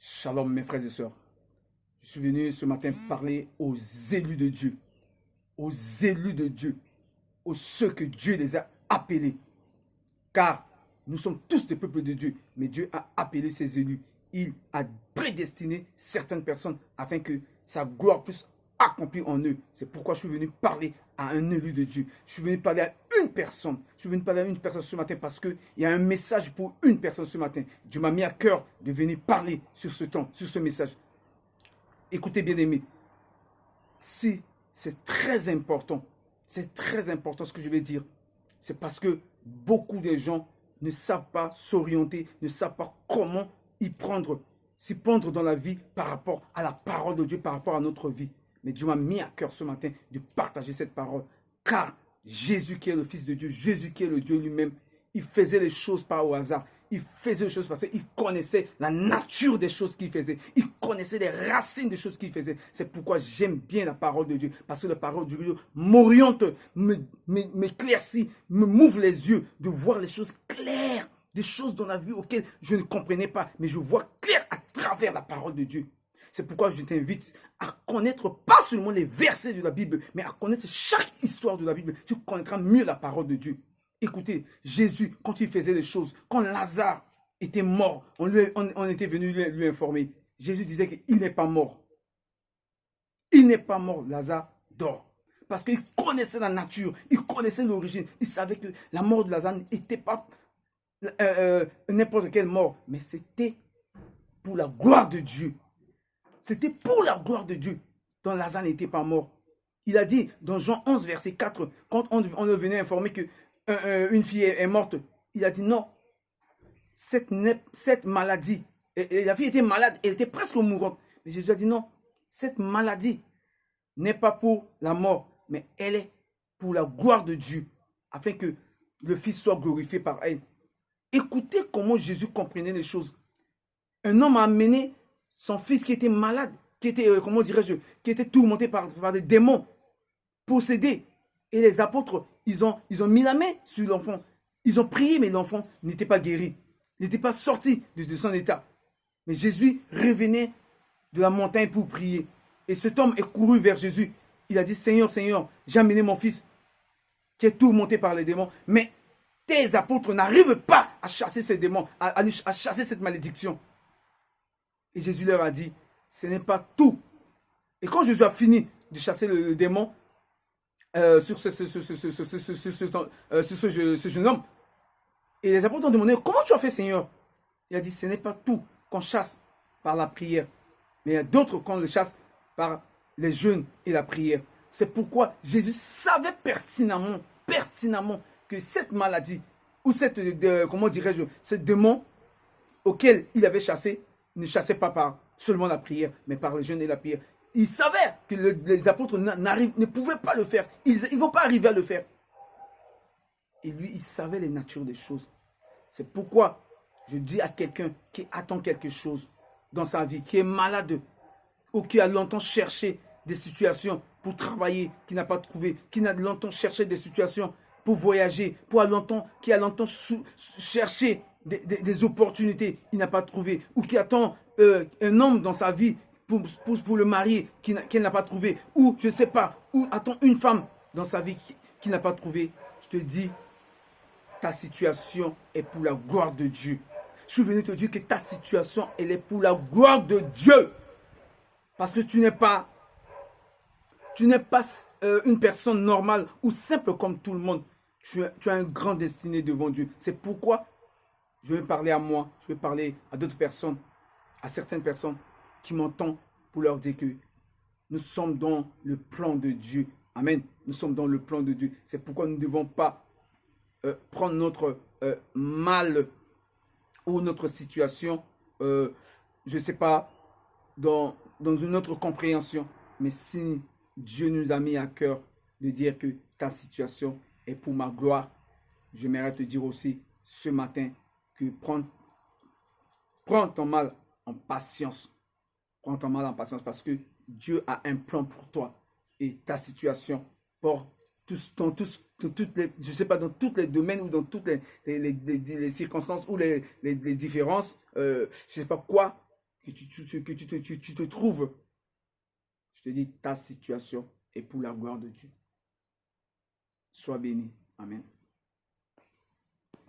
Shalom mes frères et sœurs. Je suis venu ce matin parler aux élus de Dieu. Aux élus de Dieu. Aux ceux que Dieu les a appelés. Car nous sommes tous des peuples de Dieu. Mais Dieu a appelé ses élus. Il a prédestiné certaines personnes afin que sa gloire puisse accomplir en eux. C'est pourquoi je suis venu parler à un élu de Dieu. Je suis venu parler à une personne. Je suis venu parler à une personne ce matin parce qu'il y a un message pour une personne ce matin. Dieu m'a mis à cœur de venir parler sur ce temps, sur ce message. Écoutez bien aimés, si c'est très important ce que je vais dire. C'est parce que beaucoup de gens ne savent pas s'orienter, ne savent pas comment s'y prendre dans la vie par rapport à la parole de Dieu, par rapport à notre vie. Mais Dieu m'a mis à cœur ce matin de partager cette parole. Car Jésus qui est le Fils de Dieu, Jésus qui est le Dieu lui-même, il faisait les choses pas au hasard. Il faisait les choses parce qu'il connaissait la nature des choses qu'il faisait. Il connaissait les racines des choses qu'il faisait. C'est pourquoi j'aime bien la parole de Dieu. Parce que la parole de Dieu m'oriente, m'éclaircit, me m'ouvre les yeux de voir les choses claires. Des choses dans la vie auxquelles je ne comprenais pas. Mais je vois clair à travers la parole de Dieu. C'est pourquoi je t'invite à connaître pas seulement les versets de la Bible, mais à connaître chaque histoire de la Bible. Tu connaîtras mieux la parole de Dieu. Écoutez, Jésus, quand il faisait les choses, quand Lazare était mort, on était venu lui informer. Jésus disait qu'il n'est pas mort. Il n'est pas mort, Lazare dort. Parce qu'il connaissait la nature, il connaissait l'origine. Il savait que la mort de Lazare n'était pas n'importe quelle mort, mais c'était pour la gloire de Dieu. C'était pour la gloire de Dieu dont Lazare n'était pas mort. Il a dit dans Jean 11, verset 4, quand on le venait informer qu'une fille est morte, il a dit non, cette maladie, et la fille était malade, elle était presque mourante. Mais Jésus a dit non, cette maladie n'est pas pour la mort, mais elle est pour la gloire de Dieu, afin que le Fils soit glorifié par elle. Écoutez comment Jésus comprenait les choses. Un homme a amené son fils qui était malade, qui était, comment dirais-je, qui était tourmenté par des démons, possédés. Et les apôtres, ils ont mis la main sur l'enfant. Ils ont prié, mais l'enfant n'était pas guéri. Il n'était pas sorti de son état. Mais Jésus revenait de la montagne pour prier. Et cet homme est couru vers Jésus. Il a dit, Seigneur, Seigneur, j'ai amené mon fils qui est tourmenté par les démons. Mais tes apôtres n'arrivent pas à chasser ces démons, à chasser cette malédiction. Et Jésus leur a dit, ce n'est pas tout. Et quand Jésus a fini de chasser le démon sur ce jeune homme, et les apôtres ont demandé, comment tu as fait, Seigneur? Il a dit, ce n'est pas tout qu'on chasse par la prière, mais il y a d'autres qu'on le chasse par les jeûnes et la prière. C'est pourquoi Jésus savait pertinemment que cette maladie, ou comment dirais-je, ce démon auquel il avait chassé, ne chassait pas par seulement la prière, mais par le jeûne et la prière. Il savait que les apôtres ne pouvaient pas le faire. Ils ne vont pas arriver à le faire. Et lui, il savait les natures des choses. C'est pourquoi je dis à quelqu'un qui attend quelque chose dans sa vie, qui est malade, ou qui a longtemps cherché des situations pour travailler, qui n'a pas trouvé, qui a longtemps cherché des situations pour voyager, qui a longtemps cherché des opportunités, il n'a pas trouvé, ou qui attend un homme dans sa vie pour le marier, qu'elle n'a pas trouvé, ou je ne sais pas, ou attend une femme dans sa vie qui n'a pas trouvé. Je te dis, ta situation est pour la gloire de Dieu. Je suis venu te dire que ta situation, elle est pour la gloire de Dieu. Parce que tu n'es pas une personne normale ou simple comme tout le monde. Tu as un grand destiné devant Dieu. C'est pourquoi je vais parler à moi, je vais parler à d'autres personnes, à certaines personnes qui m'entendent pour leur dire que nous sommes dans le plan de Dieu. Amen. Nous sommes dans le plan de Dieu. C'est pourquoi nous ne devons pas prendre notre mal ou notre situation, je ne sais pas, dans une autre compréhension. Mais si Dieu nous a mis à cœur de dire que ta situation est pour ma gloire, j'aimerais te dire aussi ce matin que prends ton mal en patience. Prends ton mal en patience parce que Dieu a un plan pour toi. Et ta situation, dans toutes les domaines ou dans toutes les circonstances ou les différences, je ne sais pas quoi que tu te trouves, je te dis, ta situation est pour la gloire de Dieu. Sois béni. Amen.